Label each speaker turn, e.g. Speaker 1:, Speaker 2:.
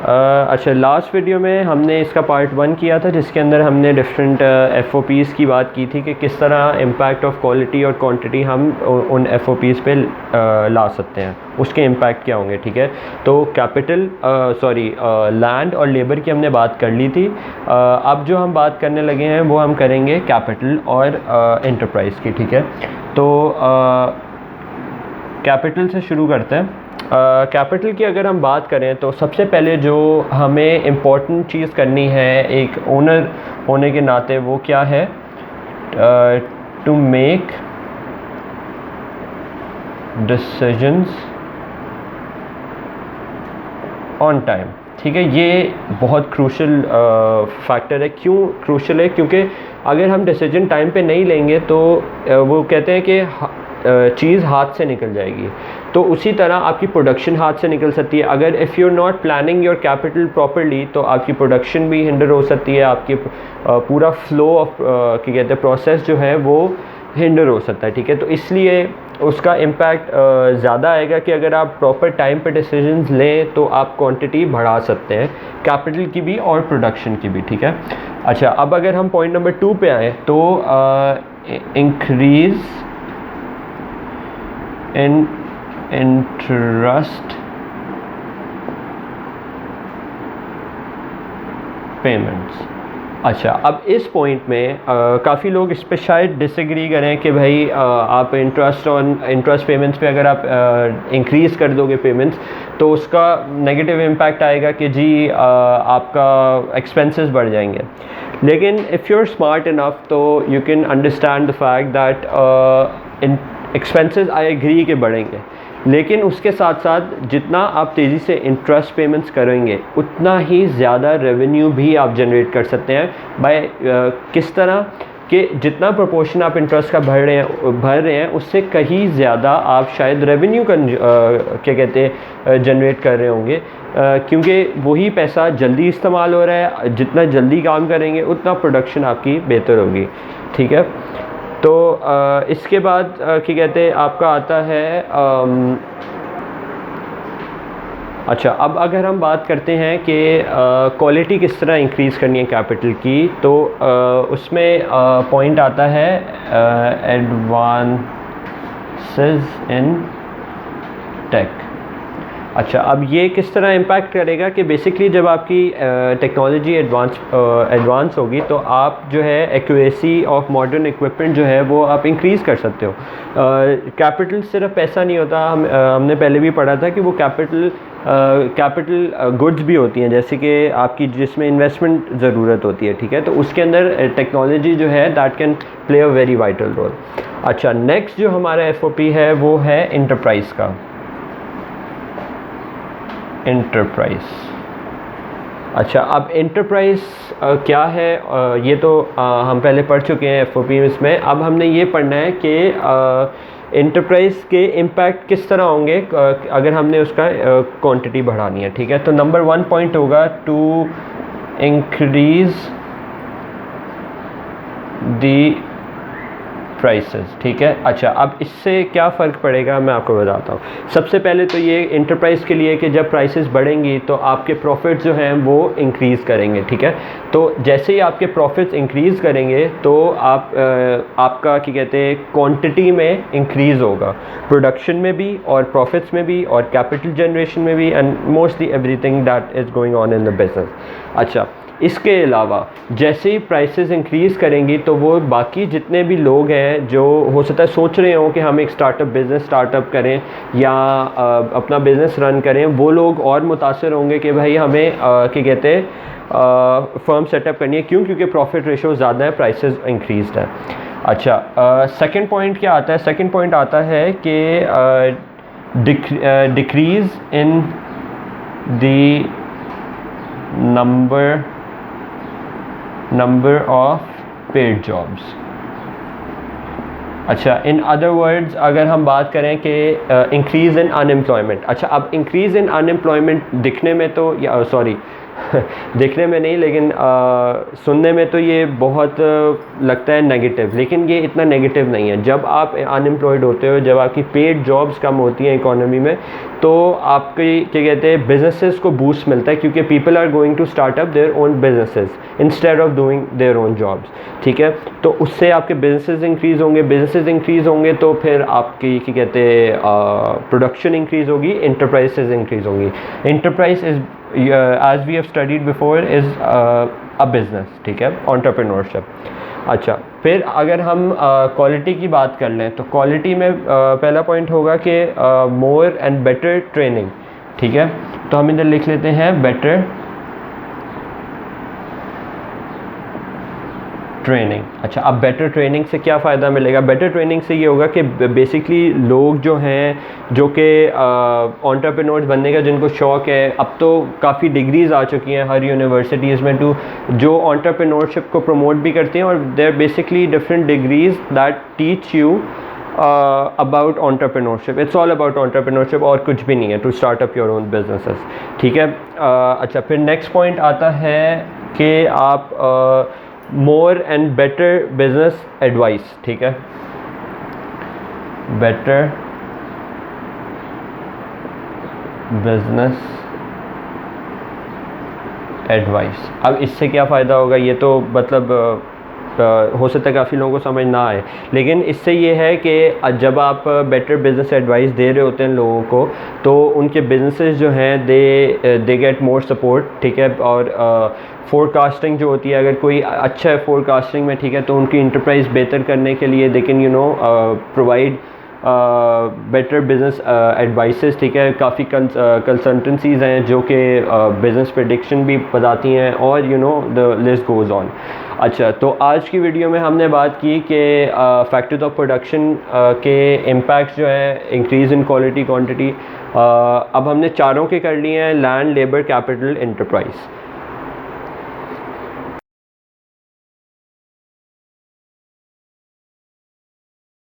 Speaker 1: अच्छा, last video में हमने इसका पार्ट 1 किया था, जिसके अंदर हमने डिफरेंट FOPs की बात की थी कि किस तरह इम्पैक्ट ऑफ क्वालिटी और क्वांटिटी हम उन FOPs पे ला सकते हैं, उसके इम्पैक्ट क्या होंगे। ठीक है, तो कैपिटल लैंड और लेबर की हमने बात कर ली थी। अब जो हम बात करने लगे हैं वो हम करेंगे कैपिटल और एंटरप्राइज़ की। ठीक है, तो कैपिटल से शुरू करते हैं। कैपिटल की अगर हम बात करें तो सबसे पहले जो हमें इम्पोर्टेंट चीज़ करनी है एक ओनर होने के नाते, वो क्या है, to make decisions on time. ठीक है, ये बहुत क्रूशल फैक्टर है। क्यों क्रूशल है? क्योंकि अगर हम डिसीजन टाइम पे नहीं लेंगे तो वो कहते हैं कि चीज़ हाथ से निकल जाएगी। तो उसी तरह आपकी प्रोडक्शन हाथ से निकल सकती है। अगर if you are not planning your capital properly तो आपकी प्रोडक्शन भी हिंडर हो सकती है, आपकी पूरा फ्लो ऑफ क्या कहते हैं प्रोसेस जो है वो हिंडर हो सकता है। ठीक है, तो इसलिए उसका इम्पैक्ट ज़्यादा आएगा कि अगर आप प्रॉपर टाइम पे डिसीजंस लें तो आप क्वांटिटी बढ़ा सकते हैं, कैपिटल की भी और प्रोडक्शन की भी। ठीक है, अच्छा, अब अगर हम पॉइंट नंबर 2 पे आएँ तो इंक्रीज़ इन इंटरेस्ट पेमेंट्स। अच्छा, अब इस पॉइंट में काफ़ी लोग इस पर शायद डिसएग्री करें कि भाई आप इंटरेस्ट पेमेंट्स पे अगर आप इंक्रीज़ कर दोगे पेमेंट्स तो उसका नेगेटिव इम्पैक्ट आएगा कि जी आपका एक्सपेंसेस बढ़ जाएंगे। लेकिन if you are smart enough तो you can understand the fact that expenses I agree के बढ़ेंगे, लेकिन उसके साथ साथ जितना आप तेज़ी से इंटरेस्ट पेमेंट्स करेंगे उतना ही ज़्यादा रेवेन्यू भी आप जनरेट कर सकते हैं। बाय किस तरह कि जितना प्रोपोर्शन आप इंटरेस्ट का भर रहे हैं उससे कहीं ज़्यादा आप शायद रेवेन्यू का क्या कहते हैं जनरेट कर रहे होंगे, क्योंकि वही पैसा जल्दी इस्तेमाल हो रहा है। जितना जल्दी काम करेंगे उतना प्रोडक्शन आपकी बेहतर होगी। ठीक है, तो इसके बाद क्या कहते हैं आपका आता है अच्छा, अब अगर हम बात करते हैं कि क्वालिटी किस तरह इंक्रीज़ करनी है कैपिटल की, तो उसमें पॉइंट आता है एडवांसेस इन टेक। अच्छा, अब ये किस तरह इम्पैक्ट करेगा कि बेसिकली जब आपकी टेक्नोलॉजी एडवांस होगी तो आप जो है एक्यूरेसी ऑफ मॉडर्न इक्विपमेंट जो है वो आप इंक्रीज़ कर सकते हो। कैपिटल सिर्फ पैसा नहीं होता, हमने पहले भी पढ़ा था कि वो कैपिटल गुड्स भी होती हैं, जैसे कि आपकी जिसमें इन्वेस्टमेंट ज़रूरत होती है। ठीक है, तो उसके अंदर टेक्नोलॉजी जो है that can play a very vital role. अच्छा, नेक्स्ट जो हमारा FOP है वो है इंटरप्राइज़ का। इंटरप्राइज, अच्छा, अब इंटरप्राइज क्या है ये तो हम पहले पढ़ चुके हैं FOP में। अब हमने ये पढ़ना है कि इंटरप्राइज के इम्पैक्ट किस तरह होंगे अगर हमने उसका क्वांटिटी बढ़ानी है। ठीक है, तो नंबर 1 पॉइंट होगा टू इंक्रीज द प्राइसेस। ठीक है, अच्छा, अब इससे क्या फ़र्क पड़ेगा मैं आपको बताता हूँ। सबसे पहले तो ये इंटरप्राइज़ के लिए कि जब प्राइसेस बढ़ेंगी तो आपके प्रॉफिट्स जो हैं वो इंक्रीज़ करेंगे। ठीक है, तो जैसे ही आपके प्रॉफिट्स इंक्रीज़ करेंगे तो आपका क्या कहते हैं क्वांटिटी में इंक्रीज़ होगा, प्रोडक्शन में भी और प्रॉफिट्स में भी और कैपिटल जनरेशन में भी, and mostly everything that is going on in the business. अच्छा, इसके अलावा जैसे ही प्राइसेस इंक्रीज़ करेंगी तो वो बाकी जितने भी लोग हैं जो हो सकता है सोच रहे हों कि हम एक बिज़नेस स्टार्टअप करें या अपना बिज़नेस रन करें, वो लोग और मुतासर होंगे कि भाई हमें क्या कहते हैं फर्म सेटअप करनी है। क्यों? क्योंकि प्रॉफिट रेशो ज़्यादा है, प्राइसेस इंक्रीज़ड है। अच्छा, सेकंड पॉइंट क्या आता है? सेकंड पॉइंट आता है कि decrease in the number of paid jobs। अच्छा, इन अदर वर्ड्स अगर हम बात करें कि इंक्रीज़ इन अनएम्प्लॉयमेंट। अच्छा, अब इंक्रीज़ इन अनएम्प्लॉयमेंट दिखने में तो देखने में नहीं, लेकिन सुनने में तो ये बहुत लगता है नेगेटिव, लेकिन ये इतना नेगेटिव नहीं है। जब आप अनएम्प्लॉयड होते हो, जब आपकी पेड जॉब्स कम होती हैं इकोनॉमी में, तो आपकी क्या कहते हैं बिजनेसेस को बूस्ट मिलता है, क्योंकि people are going to start up their own businesses instead of doing their own jobs, ठीक है। तो उससे आपके बिजनेसेस इंक्रीज़ होंगे तो फिर आपकी क्या कहते हैं प्रोडक्शन इंक्रीज़ होगी, इंटरप्राइजेज इंक्रीज़ होंगी। Enterprise is as we have studied before is a business, ठीक है, entrepreneurship। अच्छा, फिर अगर हम क्वालिटी की बात कर लें तो क्वालिटी में पहला पॉइंट होगा कि मोर एंड बेटर ट्रेनिंग, ठीक है। तो हम इधर लिख लेते हैं बेटर ट्रेनिंग। अच्छा, अब बेटर ट्रेनिंग से क्या फ़ायदा मिलेगा? बेटर ट्रेनिंग से ये होगा कि बेसिकली लोग जो हैं, जो कि एंटरप्रेन्योर्स बनने का जिनको शौक़ है, अब तो काफ़ी डिग्रीज़ आ चुकी हैं हर यूनिवर्सिटीज़ में जो एंटरप्रेन्योरशिप को प्रमोट भी करते हैं, और there basically different degrees that teach you about entrepreneurship. It's all about entrepreneurship, और कुछ भी नहीं है, to start up your own businesses, ठीक है। अच्छा, फिर नेक्स्ट पॉइंट आता है कि आप more and better business advice, ठीक है, बेटर बिजनेस एडवाइस। अब इससे क्या फ़ायदा होगा, ये तो मतलब हो सकता है काफ़ी लोगों को समझ ना आए, लेकिन इससे ये है कि जब आप बेटर बिजनेस एडवाइस दे रहे होते हैं लोगों को, तो उनके बिजनेसेस जो हैं दे गेट मोर सपोर्ट, ठीक है। और फोरकास्टिंग जो होती है, अगर कोई अच्छा है फोरकास्टिंग में, ठीक है, तो उनकी इंटरप्राइज बेहतर करने के लिए they can provide better business advices, ठीक है। काफ़ी कंसल्टेंसीज़ हैं जो कि बिज़नेस प्रेडिक्शन भी बताती हैं, और द लिस्ट गोज़ ऑन। अच्छा, तो आज की वीडियो में हमने बात की कि फैक्टर्स ऑफ प्रोडक्शन के इम्पैक्ट जो है इंक्रीज़ इन क्वालिटी क्वांटिटी। अब हमने चारों के कर लिए हैं, लैंड, लेबर, कैपिटल, इंटरप्राइज।